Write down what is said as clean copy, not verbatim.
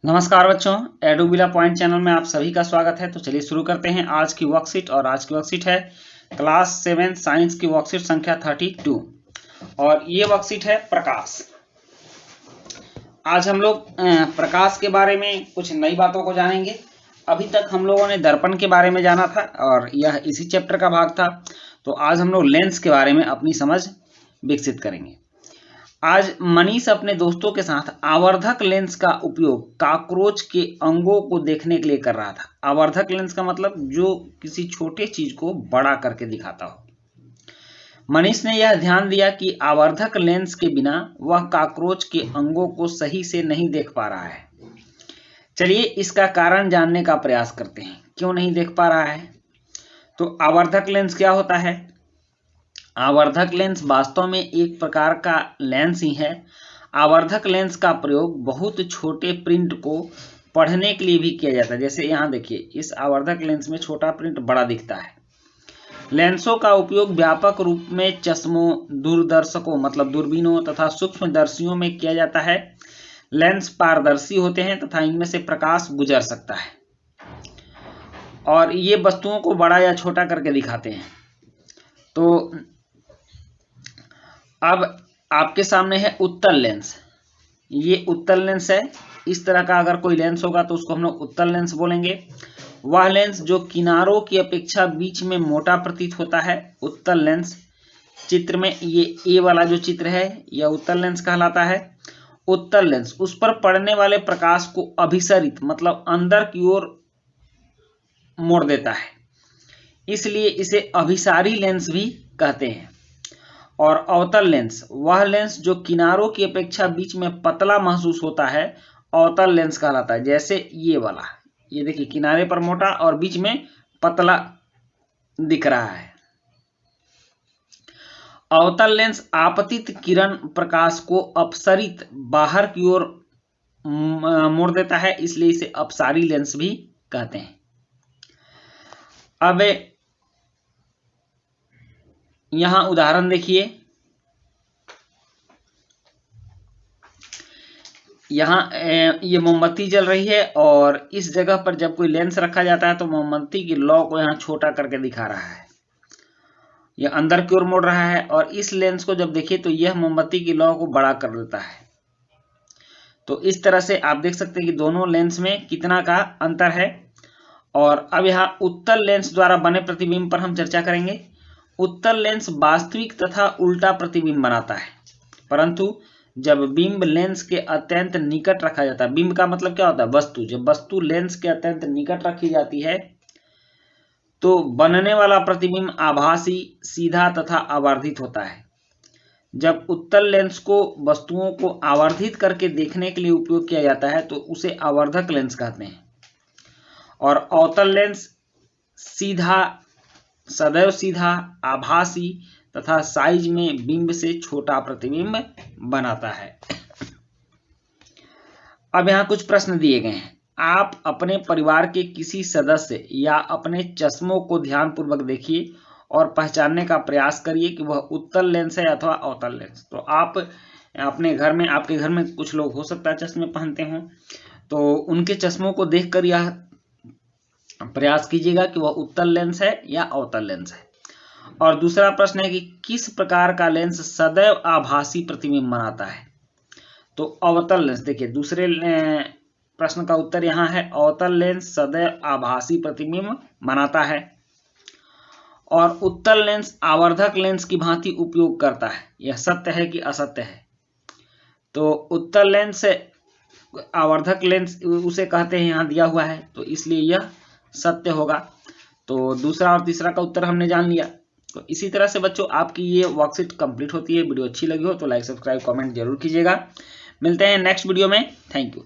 नमस्कार बच्चों, एडुबिला point channel में आप सभी का स्वागत है। तो चलिए शुरू करते हैं आज की वर्कशीट। और आज की वर्कशीट है क्लास 7 साइंस की वर्कशीट संख्या 32 और ये वर्कशीट है प्रकाश। आज हम लोग प्रकाश के बारे में कुछ नई बातों को जानेंगे। अभी तक हम लोगों ने दर्पण के बारे में जाना था और यह इसी चैप्टर का भाग था। तो आज हम लोग लेंस के बारे में अपनी समझ विकसित करेंगे। आज मनीष अपने दोस्तों के साथ आवर्धक लेंस का उपयोग कॉकरोच के अंगों को देखने के लिए कर रहा था। आवर्धक लेंस का मतलब जो किसी छोटे चीज को बड़ा करके दिखाता हो। मनीष ने यह ध्यान दिया कि आवर्धक लेंस के बिना वह कॉकरोच के अंगों को सही से नहीं देख पा रहा है। चलिए इसका कारण जानने का प्रयास करते हैं, क्यों नहीं देख पा रहा है। तो आवर्धक लेंस क्या होता है? आवर्धक लेंस वास्तव में एक प्रकार का लेंस ही है। आवर्धक लेंस का प्रयोग बहुत छोटे प्रिंट को पढ़ने के लिए भी किया जाता है। जैसे यहाँ देखिए, इस आवर्धक लेंस में छोटा प्रिंट बड़ा दिखता है। लेंसों का उपयोग व्यापक रूप में चश्मों, दूरदर्शकों मतलब दूरबीनों तथा सूक्ष्मदर्शियों में किया जाता है। लेंस पारदर्शी होते हैं तथा इनमें से प्रकाश गुजर सकता है और ये वस्तुओं को बड़ा या छोटा करके दिखाते हैं। तो अब आपके सामने है उत्तल लेंस। ये उत्तल लेंस है। इस तरह का अगर कोई लेंस होगा तो उसको हम लोग उत्तल लेंस बोलेंगे। वह लेंस जो किनारों की अपेक्षा बीच में मोटा प्रतीत होता है, उत्तल लेंस। चित्र में ये ए वाला जो चित्र है यह उत्तल लेंस कहलाता है। उत्तल लेंस उस पर पड़ने वाले प्रकाश को अभिसरित मतलब अंदर की ओर मोड़ देता है, इसलिए इसे अभिसारी लेंस भी कहते हैं। और अवतल लेंस वह लेंस जो किनारों की अपेक्षा बीच में पतला महसूस होता है, अवतल लेंस कहलाता है। जैसे ये वाला, ये देखिए किनारे पर मोटा और बीच में पतला दिख रहा है। अवतल लेंस आपतित किरण प्रकाश को अपसरित बाहर की ओर मोड़ देता है, इसलिए इसे अपसारी लेंस भी कहते हैं। अब यहां उदाहरण देखिए, यहाँ ये मोमबत्ती जल रही है और इस जगह पर जब कोई लेंस रखा जाता है तो मोमबत्ती की लौ को यहाँ छोटा करके दिखा रहा है, यह अंदर की ओर मोड़ रहा है। और इस लेंस को जब देखिए तो यह मोमबत्ती की लौ को बड़ा कर देता है। तो इस तरह से आप देख सकते हैं कि दोनों लेंस में कितना का अंतर है। और अब यहाँ उत्तल लेंस द्वारा बने प्रतिबिंब पर हम चर्चा करेंगे। उत्तल लेंस वास्तविक तथा उल्टा प्रतिबिंब बनाता है, परंतु जब बिंब लेंस के अत्यंत निकट रखा जाता है, बिंब का मतलब क्या होता है? वस्तु। जब वस्तु लेंस के अत्यंत निकट रखी जाती है तो बनने वाला प्रतिबिंब आभासी, सीधा तथा आवर्धित होता है। जब उत्तल लेंस को वस्तुओं को आवर्धित करके देखने के लिए उपयोग किया जाता है तो उसे आवर्धक लेंस कहते हैं। और अवतल लेंस सीधा, सदैव सीधा, आभासी तथा साइज में बिंब से छोटा प्रतिबिंब बनाता है। अब यहाँ कुछ प्रश्न दिए गए हैं। आप अपने परिवार के किसी सदस्य या अपने चश्मों को ध्यानपूर्वक देखिए और पहचानने का प्रयास करिए कि वह उत्तल लेंस है अथवा अवतल लेंस। तो आप अपने घर में, आपके घर में कुछ लोग हो सकता है चश्मे पहनते हों, तो उनके चश्मों को देखकर यह प्रयास कीजिएगा कि वह उत्तल लेंस है या अवतल लेंस है। और दूसरा प्रश्न है कि किस प्रकार का लेंस सदैव आभासी प्रतिबिंब बनाता है? तो अवतल लेंस। देखिए दूसरे प्रश्न का उत्तर यहाँ है, अवतल लेंस सदैव आभासी प्रतिबिंब बनाता है। और उत्तल लेंस आवर्धक लेंस की भांति उपयोग करता है। यह सत्य है कि असत्य है? तो उत्तल लेंस आवर्धक लेंस उसे कहते हैं, यहाँ दिया हुआ है, तो इसलिए यह सत्य होगा। तो दूसरा और तीसरा का उत्तर हमने जान लिया। तो इसी तरह से बच्चों आपकी ये वर्कशीट कंप्लीट होती है। वीडियो अच्छी लगी हो तो लाइक, सब्सक्राइब, कमेंट जरूर कीजिएगा। मिलते हैं नेक्स्ट वीडियो में। Thank you.